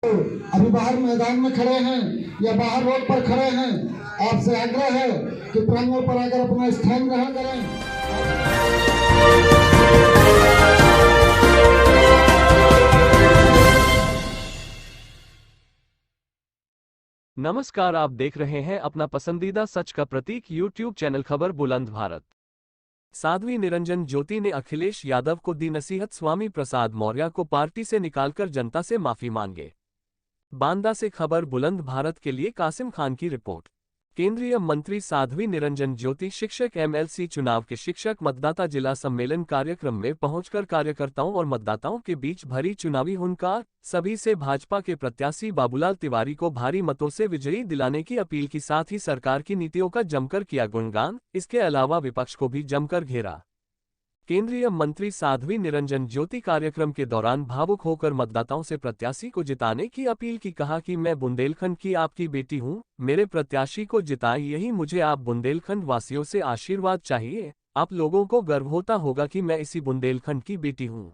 अभी बाहर मैदान में खड़े हैं या बाहर रोड पर खड़े हैं, आपसे आग्रह है कि प्रांगण पर आकर अपना स्थान ग्रहण करें। नमस्कार, आप देख रहे हैं अपना पसंदीदा सच का प्रतीक यूट्यूब चैनल खबर बुलंद भारत। साध्वी निरंजन ज्योति ने अखिलेश यादव को दी नसीहत, स्वामी प्रसाद मौर्य को पार्टी से निकालकर जनता से माफी मांगे। बांदा से खबर बुलंद भारत के लिए कासिम खान की रिपोर्ट। केंद्रीय मंत्री साध्वी निरंजन ज्योति शिक्षक एमएलसी चुनाव के शिक्षक मतदाता जिला सम्मेलन कार्यक्रम में पहुंचकर कार्यकर्ताओं और मतदाताओं के बीच भरी चुनावी हुंकार, सभी से भाजपा के प्रत्याशी बाबूलाल तिवारी को भारी मतों से विजयी दिलाने की अपील की, साथ ही सरकार की नीतियों का जमकर किया गुणगान। इसके अलावा विपक्ष को भी जमकर घेरा। केंद्रीय मंत्री साध्वी निरंजन ज्योति कार्यक्रम के दौरान भावुक होकर मतदाताओं से प्रत्याशी को जिताने की अपील की। कहा कि मैं बुंदेलखंड की आपकी बेटी हूं, मेरे प्रत्याशी को जिताएं, यही मुझे आप बुंदेलखंड वासियों से आशीर्वाद चाहिए। आप लोगों को गर्व होता होगा कि मैं इसी बुंदेलखंड की बेटी हूं।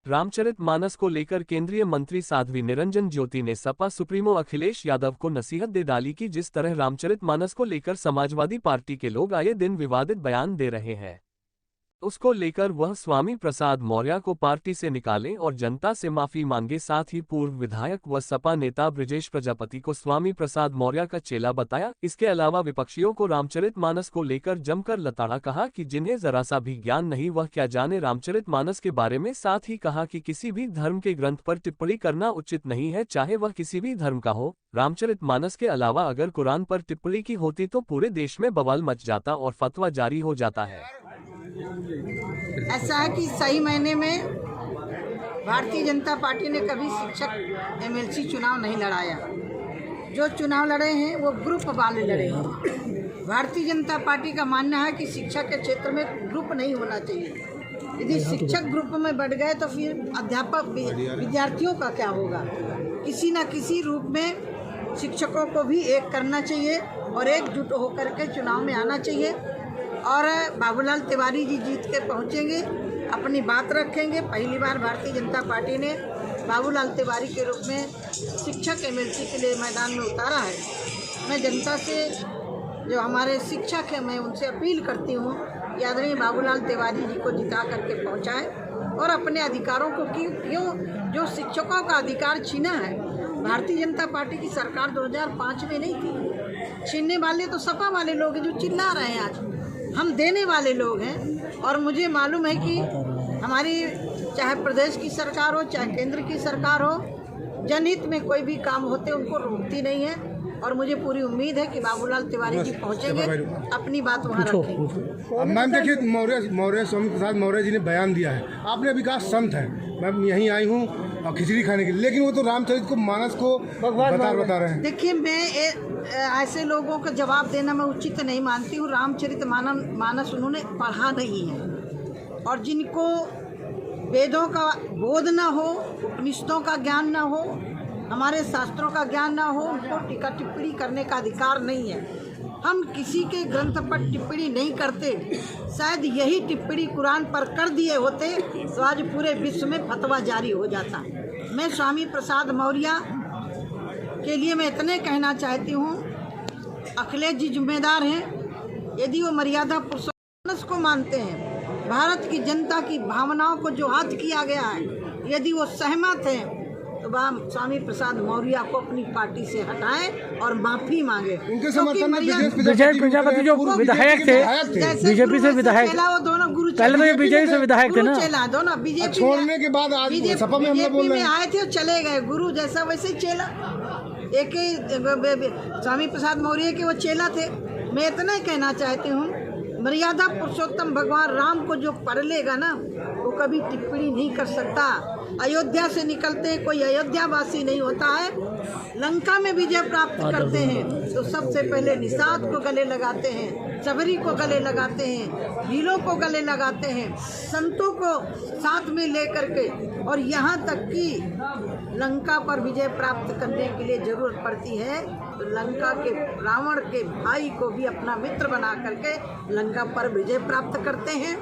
रामचरितमानस को लेकर केंद्रीय मंत्री साध्वी निरंजन ज्योति ने सपा सुप्रीमो अखिलेश यादव को नसीहत दे डाली कि जिस तरह रामचरितमानस को लेकर समाजवादी पार्टी के लोग आए दिन विवादित बयान दे रहे हैं, उसको लेकर वह स्वामी प्रसाद मौर्य को पार्टी से निकालें और जनता से माफी मांगे। साथ ही पूर्व विधायक व सपा नेता बृजेश प्रजापति को स्वामी प्रसाद मौर्य का चेला बताया। इसके अलावा विपक्षियों को रामचरितमानस को लेकर जमकर लताड़ा। कहा कि जिन्हें जरा सा भी ज्ञान नहीं वह क्या जाने रामचरितमानस के बारे में। साथ ही कहा कि किसी भी धर्म के ग्रंथ पर टिप्पणी करना उचित नहीं है, चाहे वह किसी भी धर्म का हो। रामचरितमानस के अलावा अगर कुरान पर टिप्पणी की होती तो पूरे देश में बवाल मच जाता और फतवा जारी हो जाता है। ऐसा है कि सही मायने में भारतीय जनता पार्टी ने कभी शिक्षक एमएलसी चुनाव नहीं लड़ाया। जो चुनाव लड़े हैं वो ग्रुप वाले लड़े हैं। भारतीय जनता पार्टी का मानना है कि शिक्षा के क्षेत्र में ग्रुप नहीं होना चाहिए। यदि शिक्षक ग्रुप में बढ़ गए तो फिर अध्यापक विद्यार्थियों का क्या होगा। किसी न किसी रूप में शिक्षकों को भी एक करना चाहिए और एकजुट होकर के चुनाव में आना चाहिए। और बाबूलाल तिवारी जी जीत के पहुँचेंगे, अपनी बात रखेंगे। पहली बार भारतीय जनता पार्टी ने बाबूलाल तिवारी के रूप में शिक्षक एमएलसी के लिए मैदान में उतारा है। मैं जनता से, जो हमारे शिक्षक हैं, मैं उनसे अपील करती हूँ कि आदरणीय बाबूलाल तिवारी जी को जिता करके पहुँचाएँ और अपने अधिकारों को क्यों जो शिक्षकों का अधिकार छीना है। भारतीय जनता पार्टी की सरकार 2005 में नहीं थी। छीनने वाले तो सपा वाले लोग हैं जो चिल्ला रहे हैं। आज हम देने वाले लोग हैं और मुझे मालूम है कि हमारी चाहे प्रदेश की सरकार हो चाहे केंद्र की सरकार हो, जनहित में कोई भी काम होते उनको रोकती नहीं है। और मुझे पूरी उम्मीद है कि बाबूलाल तिवारी जी पहुंचेंगे, अपनी बात वहां रखेंगे। मैम देखिए, स्वामी प्रसाद मौर्य जी ने बयान दिया है, आपने अभी कहा संत है, मैं यहीं आई हूँ और खिचड़ी खाने के लिए, लेकिन वो तो रामचरित को मानस को बता रहे हैं। देखिए, मैं ऐसे लोगों का जवाब देना मैं उचित नहीं मानती हूँ। रामचरित मानस उन्होंने पढ़ा नहीं है और जिनको वेदों का बोध ना हो, उपनिषदों का ज्ञान ना हो, हमारे शास्त्रों का ज्ञान ना हो, उनको टीका टिप्पणी करने का अधिकार नहीं है। हम किसी के ग्रंथ पर टिप्पणी नहीं करते। शायद यही टिप्पणी कुरान पर कर दिए होते तो आज पूरे विश्व में फतवा जारी हो जाता। मैं स्वामी प्रसाद मौर्य के लिए मैं इतने कहना चाहती हूँ, अखिलेश जी जिम्मेदार हैं। यदि वो मर्यादा पुरुषोत्तम को मानते हैं, भारत की जनता की भावनाओं को जो हद किया गया है, यदि वो सहमत हैं तो स्वामी प्रसाद मौर्य को अपनी पार्टी से हटाएं और माफी मांगे। उनके समर्थन में विजय प्रजापति जो विधायक थे, बीजेपी से विधायक, वो दोनों गुरु पहले तो ये बीजेपी से विधायक थे ना, चेला दोनों बीजेपी छोड़ने के बाद आज सपा में बीजेपी में आए थे और चले गए। गुरु जैसा वैसे ही चेला, एक ही स्वामी प्रसाद मौर्य के वो चेला थे। मैं इतना ही कहना चाहती हूँ, मर्यादा पुरुषोत्तम भगवान राम को जो पढ़ लेगा ना, वो कभी टिप्पणी नहीं कर सकता। अयोध्या से निकलते कोई अयोध्यावासी नहीं होता है। लंका में विजय प्राप्त करते हैं तो सबसे पहले निषाद को गले लगाते हैं, सबरी को गले लगाते हैं, भीलों को गले लगाते हैं, संतों को साथ में लेकर के। और यहाँ तक कि लंका पर विजय प्राप्त करने के लिए जरूरत पड़ती है तो लंका के रावण के भाई को भी अपना मित्र बना करके लंका पर विजय प्राप्त करते हैं।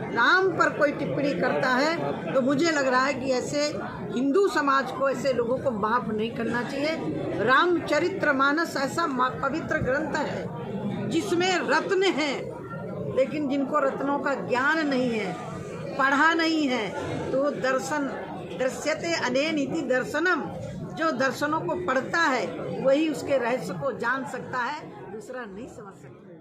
राम पर कोई टिप्पणी करता है तो मुझे लग रहा है कि ऐसे हिंदू समाज को ऐसे लोगों को माफ नहीं करना चाहिए। रामचरितमानस ऐसा पवित्र ग्रंथ है जिसमें रत्न है, लेकिन जिनको रत्नों का ज्ञान नहीं है, पढ़ा नहीं है, तो दर्शन दृश्यते अनेन इति दर्शनम, जो दर्शनों को पढ़ता है वही उसके रहस्य को जान सकता है, दूसरा नहीं समझ सकता।